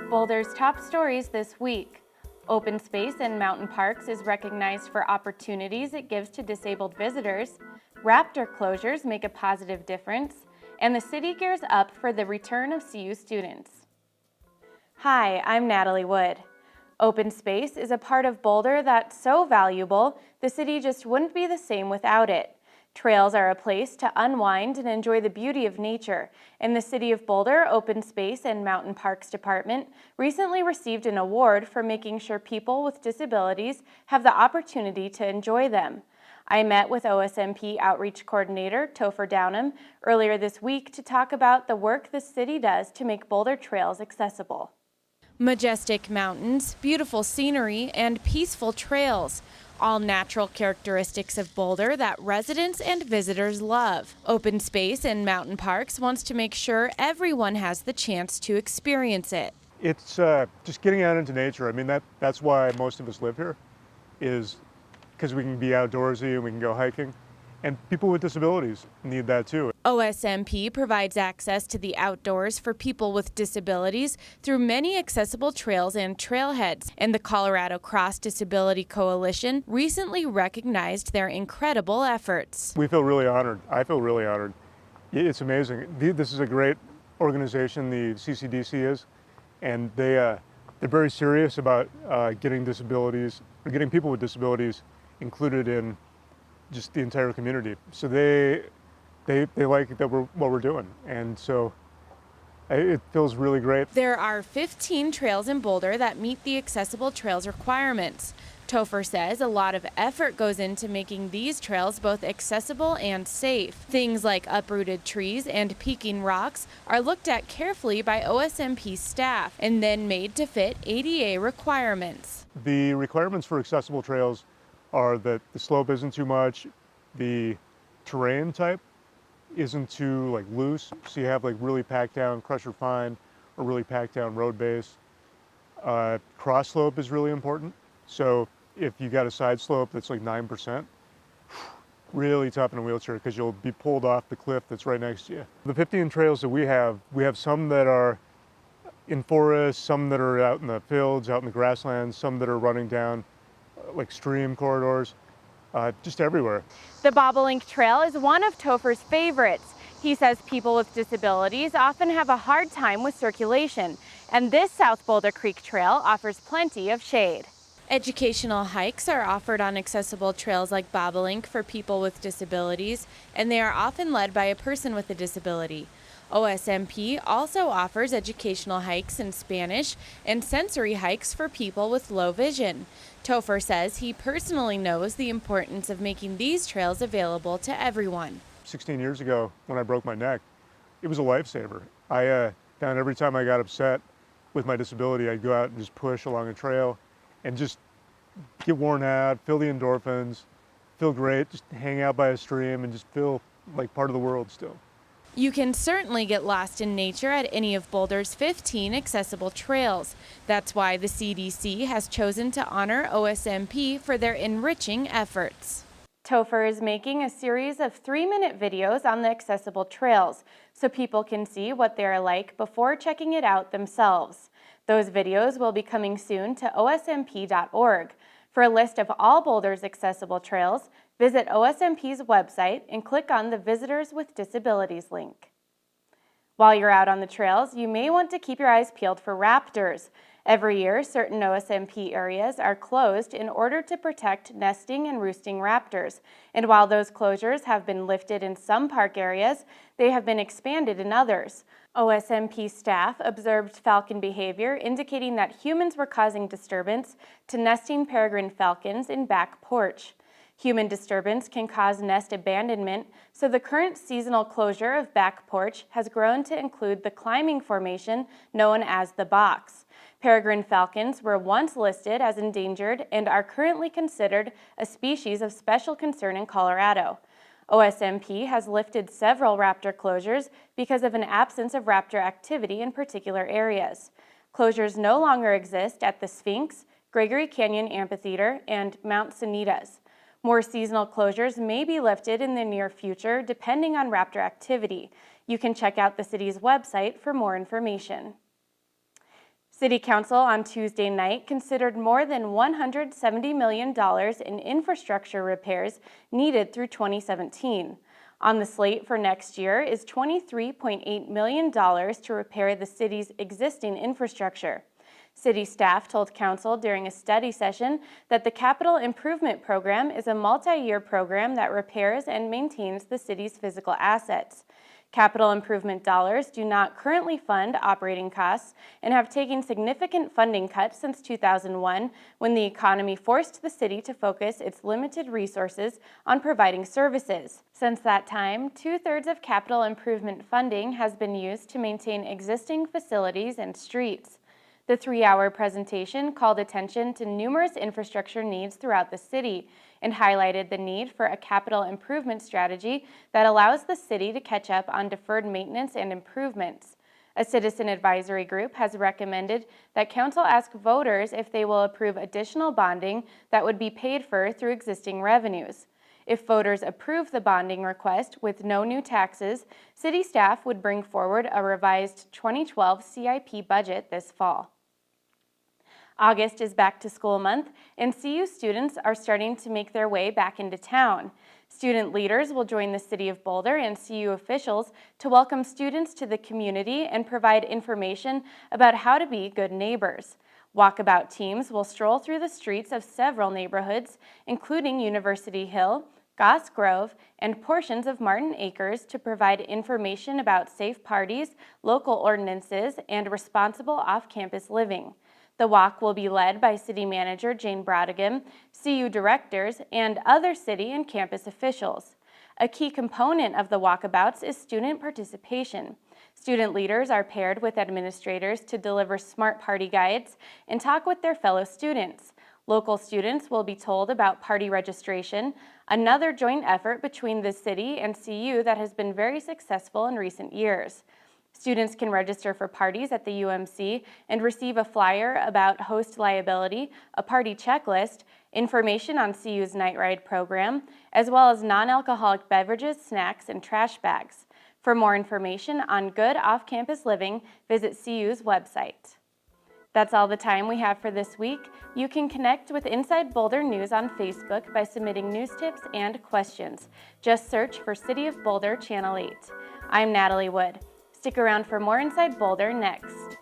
Boulder's top stories this week. Open Space and Mountain Parks is recognized for opportunities it gives to disabled visitors. Raptor closures make a positive difference. And the city gears up for the return of CU students. Hi, I'm Natalie Wood. Open space is a part of Boulder that's so valuable, the city just wouldn't be the same without it. Trails are a place to unwind and enjoy the beauty of nature, and the City of Boulder Open Space and Mountain Parks Department recently received an award for making sure people with disabilities have the opportunity to enjoy them. I met with OSMP Outreach Coordinator Topher Downham earlier this week to talk about the work the city does to make Boulder trails accessible. Majestic mountains, beautiful scenery, and peaceful trails. All natural characteristics of Boulder that residents and visitors love. Open Space and Mountain Parks wants to make sure everyone has the chance to experience it. It's just getting out into nature. I mean, that's why most of us live here, is because we can be outdoorsy and we can go hiking. And people with disabilities need that too. OSMP provides access to the outdoors for people with disabilities through many accessible trails and trailheads. And the Colorado Cross Disability Coalition recently recognized their incredible efforts. We feel really honored. I feel really honored. It's amazing. This is a great organization, the CCDC is, and they're very serious about getting people with disabilities included in just the entire community. So they like that what we're doing, and so it feels really great. There are 15 trails in Boulder that meet the accessible trails requirements. Topher says a lot of effort goes into making these trails both accessible and safe. Things like uprooted trees and peaking rocks are looked at carefully by OSMP staff and then made to fit ADA requirements. The requirements for accessible trails are that the slope isn't too much, the terrain type isn't too loose, so you have really packed down crush or fine or really packed down road base. Cross slope is really important. So if you got a side slope that's 9%, really tough in a wheelchair because you'll be pulled off the cliff that's right next to you. The 15 trails that we have some that are in forests, some that are out in the fields, out in the grasslands, some that are running down stream corridors, just everywhere. The Bobolink Trail is one of Topher's favorites. He says people with disabilities often have a hard time with circulation, and this South Boulder Creek Trail offers plenty of shade. Educational hikes are offered on accessible trails like Bobolink for people with disabilities, and they are often led by a person with a disability. OSMP also offers educational hikes in Spanish and sensory hikes for people with low vision. Topher says he personally knows the importance of making these trails available to everyone. 16 years ago, when I broke my neck, it was a lifesaver. I found every time I got upset with my disability, I'd go out and just push along a trail and just get worn out, feel the endorphins, feel great, just hang out by a stream and just feel like part of the world still. You can certainly get lost in nature at any of Boulder's 15 accessible trails. That's why the CDC has chosen to honor OSMP for their enriching efforts. Topher is making a series of 3-minute videos on the accessible trails so people can see what they are like before checking it out themselves. Those videos will be coming soon to osmp.org. For a list of all Boulder's accessible trails, visit OSMP's website and click on the Visitors with Disabilities link. While you're out on the trails, you may want to keep your eyes peeled for raptors. Every year, certain OSMP areas are closed in order to protect nesting and roosting raptors. And while those closures have been lifted in some park areas, they have been expanded in others. OSMP staff observed falcon behavior indicating that humans were causing disturbance to nesting peregrine falcons in back porch. Human disturbance can cause nest abandonment, so the current seasonal closure of back porch has grown to include the climbing formation known as the box. Peregrine falcons were once listed as endangered and are currently considered a species of special concern in Colorado. OSMP has lifted several raptor closures because of an absence of raptor activity in particular areas. Closures no longer exist at the Sphinx, Gregory Canyon Amphitheater, and Mount Sanitas. More seasonal closures may be lifted in the near future depending on raptor activity. You can check out the city's website for more information. City Council on Tuesday night considered more than $170 million in infrastructure repairs needed through 2017. On the slate for next year is $23.8 million to repair the city's existing infrastructure. City staff told Council during a study session that the Capital Improvement Program is a multi-year program that repairs and maintains the city's physical assets. Capital improvement dollars do not currently fund operating costs and have taken significant funding cuts since 2001, when the economy forced the city to focus its limited resources on providing services. Since that time, 2/3 of capital improvement funding has been used to maintain existing facilities and streets. The 3-hour presentation called attention to numerous infrastructure needs throughout the city and highlighted the need for a capital improvement strategy that allows the city to catch up on deferred maintenance and improvements. A citizen advisory group has recommended that Council ask voters if they will approve additional bonding that would be paid for through existing revenues. If voters approve the bonding request with no new taxes, city staff would bring forward a revised 2012 CIP budget this fall. August is back to school month, and CU students are starting to make their way back into town. Student leaders will join the City of Boulder and CU officials to welcome students to the community and provide information about how to be good neighbors. Walkabout teams will stroll through the streets of several neighborhoods, including University Hill, Goss Grove, and portions of Martin Acres, to provide information about safe parties, local ordinances, and responsible off-campus living. The walk will be led by City Manager Jane Brodigan, CU directors, and other city and campus officials. A key component of the walkabouts is student participation. Student leaders are paired with administrators to deliver smart party guides and talk with their fellow students. Local students will be told about party registration, another joint effort between the city and CU that has been very successful in recent years. Students can register for parties at the UMC and receive a flyer about host liability, a party checklist, information on CU's Night Ride program, as well as non-alcoholic beverages, snacks, and trash bags. For more information on good off-campus living, visit CU's website. That's all the time we have for this week. You can connect with Inside Boulder News on Facebook by submitting news tips and questions. Just search for City of Boulder Channel 8. I'm Natalie Wood. Stick around for more Inside Boulder next.